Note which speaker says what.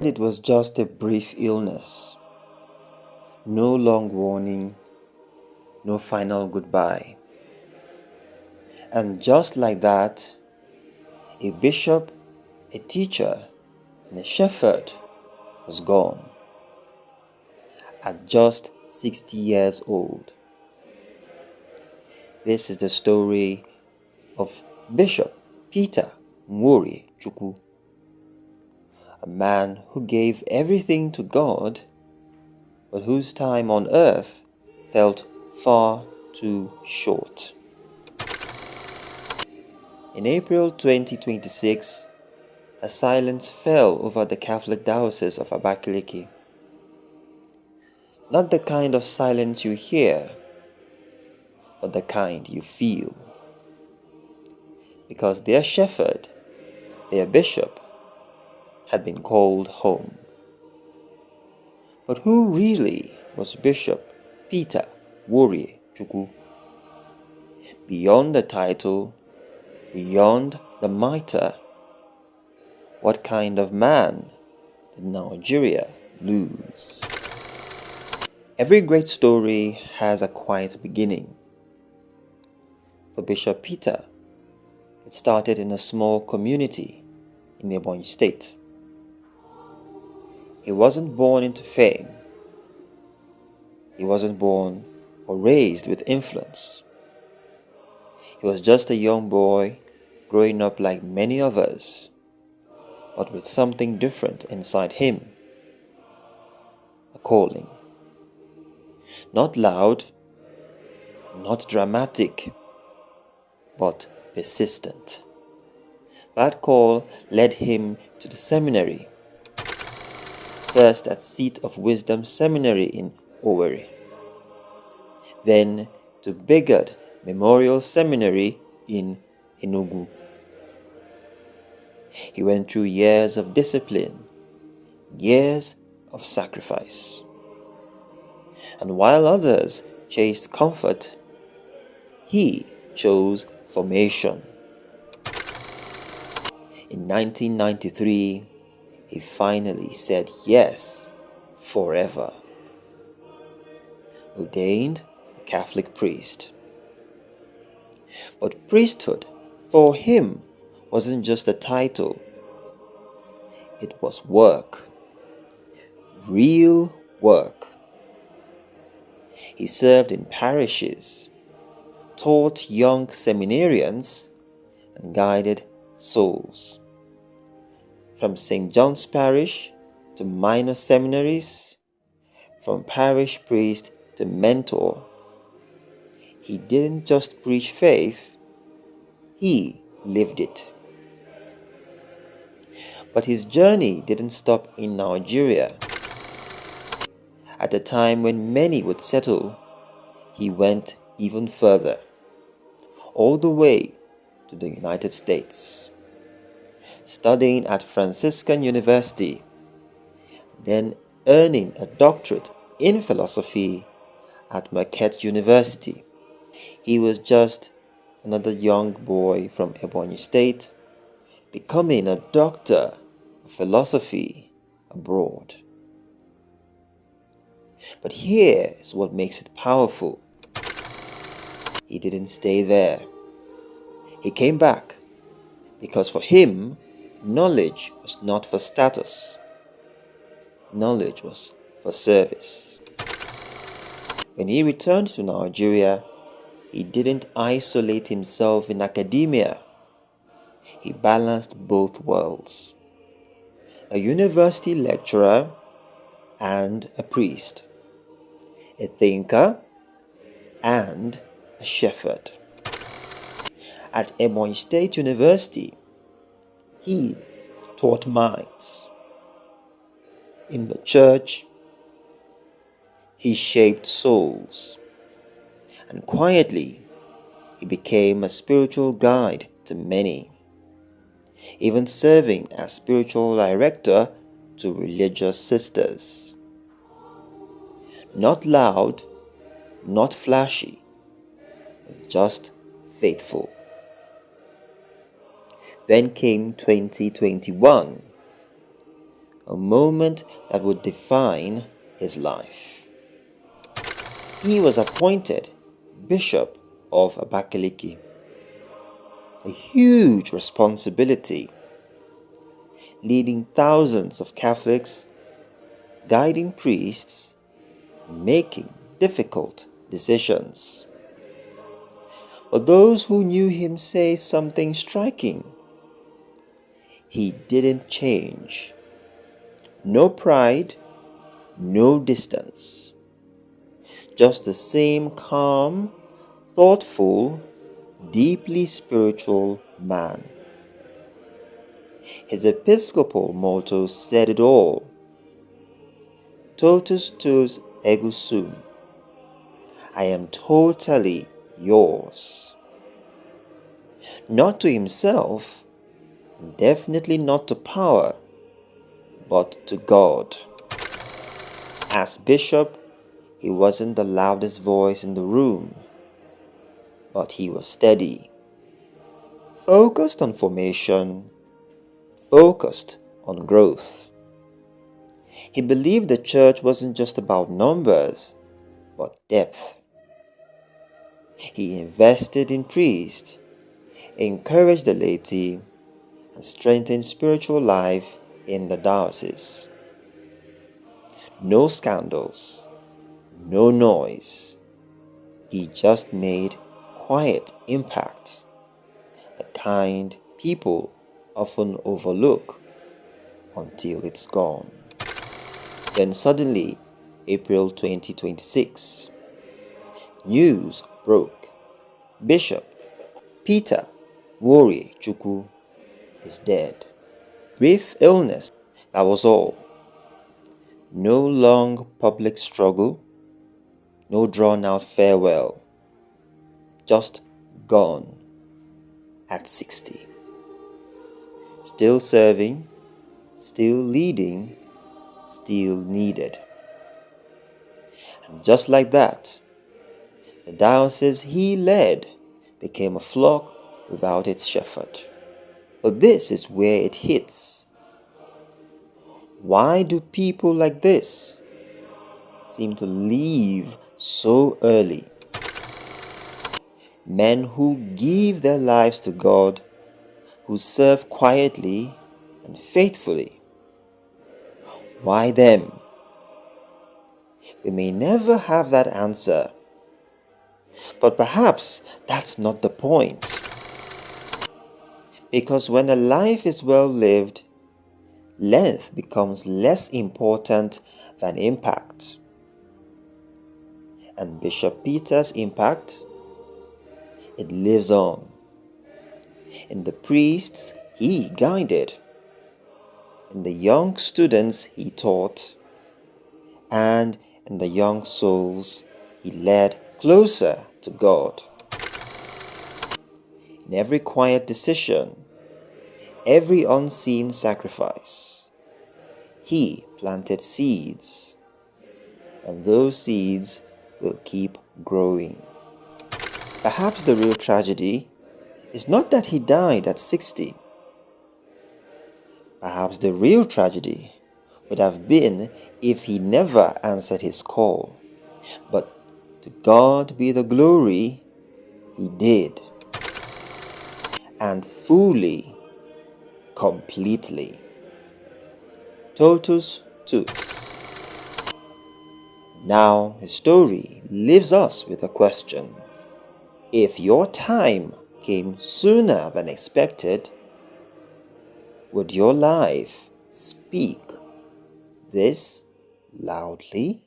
Speaker 1: It was just a brief illness. No long warning, no final goodbye. And just like that, a bishop, a teacher, and a shepherd was gone at just 60 years old. This is the story of Bishop Peter Nworie Chukwu, a man who gave everything to God, but whose time on earth felt far too short. In April 2026, a silence fell over the Catholic Diocese of Abakaliki. Not the kind of silence you hear, but the kind you feel. Because their shepherd, their bishop, had been called home. But who really was Bishop Peter Nworie Chukwu? Beyond the title, beyond the mitre, what kind of man did Nigeria lose? Every great story has a quiet beginning. For Bishop Peter, it started in a small community in Ebonyi State. He wasn't born into fame. He wasn't born or raised with influence. He was just a young boy growing up like many others, but with something different inside him. A calling. Not loud, not dramatic, but persistent. That call led him to the seminary. First at Seat of Wisdom Seminary in Owerri, then to Bigod Memorial Seminary in Enugu. He went through years of discipline, years of sacrifice. And while others chased comfort, he chose formation. In 1993, he finally said yes forever. Ordained a Catholic priest. But priesthood for him wasn't just a title. It was work. Real work. He served in parishes, taught young seminarians, and guided souls. From St. John's Parish to minor seminaries, from parish priest to mentor, he didn't just preach faith, he lived it. But his journey didn't stop in Nigeria. At a time when many would settle, he went even further, all the way to the United States, studying at Franciscan University, then earning a doctorate in philosophy at Marquette University. He was just another young boy from Ebonyi State, becoming a doctor of philosophy abroad. But here is what makes it powerful. He didn't stay there. He came back because for him, knowledge was not for status. Knowledge was for service. When he returned to Nigeria, he didn't isolate himself in academia. He balanced both worlds. A university lecturer and a priest. A thinker and a shepherd. At Ebonyi State University, he taught minds. In the church, he shaped souls. And quietly, he became a spiritual guide to many, even serving as spiritual director to religious sisters. Not loud, not flashy, but just faithful. Then came 2021, a moment that would define his life. He was appointed Bishop of Abakaliki, a huge responsibility, leading thousands of Catholics, guiding priests, and making difficult decisions. But those who knew him say something striking. He didn't change. No pride, no distance. Just the same calm, thoughtful, deeply spiritual man. His episcopal motto said it all. Totus tuus ego sum. I am totally yours. Not to himself, definitely not to power, but to God. As bishop, he wasn't the loudest voice in the room, but he was steady, focused on formation, focused on growth. He believed the church wasn't just about numbers, but depth. He invested in priests, encouraged the laity, and strengthened spiritual life in the diocese. No scandals, no noise. He just made quiet impact, the kind people often overlook until it's gone. Then suddenly, April 2026, news broke. Bishop Peter Nworie Chukwu is dead. Brief illness, that was all. No long public struggle, no drawn-out farewell. Just gone at 60. Still serving, still leading, still needed. And just like that, the diocese he led became a flock without its shepherd. But this is where it hits. Why do people like this seem to leave so early? Men who give their lives to God, who serve quietly and faithfully. Why them? We may never have that answer, but perhaps that's not the point. Because when a life is well lived, length becomes less important than impact. And Bishop Peter's impact, it lives on. In the priests he guided, in the young students he taught, and in the young souls he led closer to God. In every quiet decision, every unseen sacrifice, he planted seeds, and those seeds will keep growing. Perhaps the real tragedy is not that he died at 60. Perhaps the real tragedy would have been if he never answered his call. But to God be the glory, he did. And fully, completely. Totus tuus. Now his story leaves us with a question. If your time came sooner than expected, would your life speak this loudly?